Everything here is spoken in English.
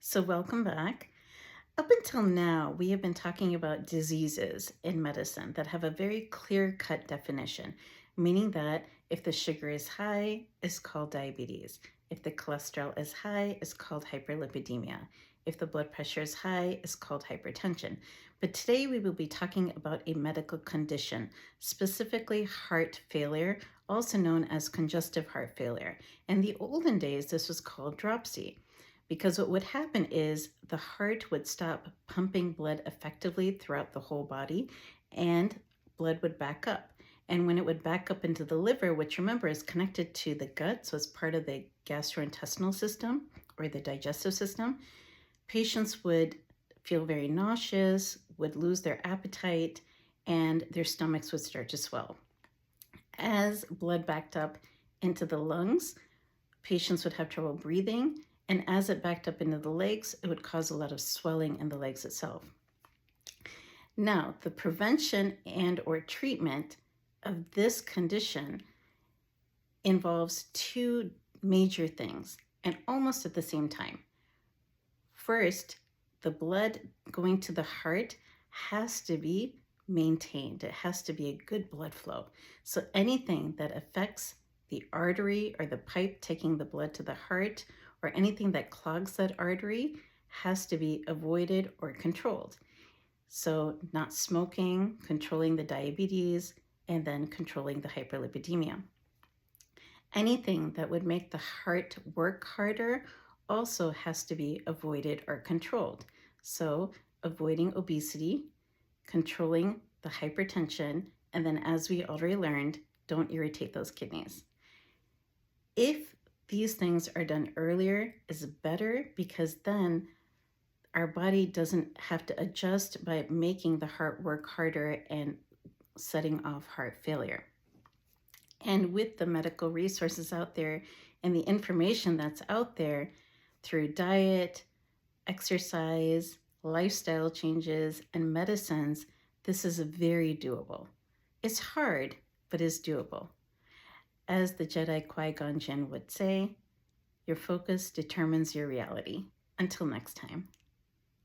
So, welcome back. Up until now, we have been talking about diseases in medicine that have a very clear cut definition, meaning that if the sugar is high, it's called diabetes. If the cholesterol is high, it's called hyperlipidemia. If the blood pressure is high, it's called hypertension. But today we will be talking about a medical condition, specifically heart failure, also known as congestive heart failure. In the olden days, this was called dropsy because what would happen is the heart would stop pumping blood effectively throughout the whole body and blood would back up. And when it would back up into the liver, which remember is connected to the gut, so it's part of the gastrointestinal system or the digestive system, patients would feel very nauseous, would lose their appetite, and their stomachs would start to swell. As blood backed up into the lungs, patients would have trouble breathing, and as it backed up into the legs, it would cause a lot of swelling in the legs itself. Now, the prevention and or treatment of this condition involves two major things and almost at the same time. First, the blood going to the heart has to be maintained. It has to be a good blood flow. So anything that affects the artery or the pipe taking the blood to the heart or anything that clogs that artery has to be avoided or controlled. So not smoking, controlling the diabetes, and then controlling the hyperlipidemia. Anything that would make the heart work harder also has to be avoided or controlled. So avoiding obesity, controlling the hypertension, and then as we already learned, don't irritate those kidneys. If these things are done earlier is better because then our body doesn't have to adjust by making the heart work harder and setting off heart failure. And with the medical resources out there and the information that's out there through diet, exercise, lifestyle changes, and medicines, this is very doable. It's hard, but it's doable. As the Jedi Qui-Gon Jinn would say, your focus determines your reality. Until next time.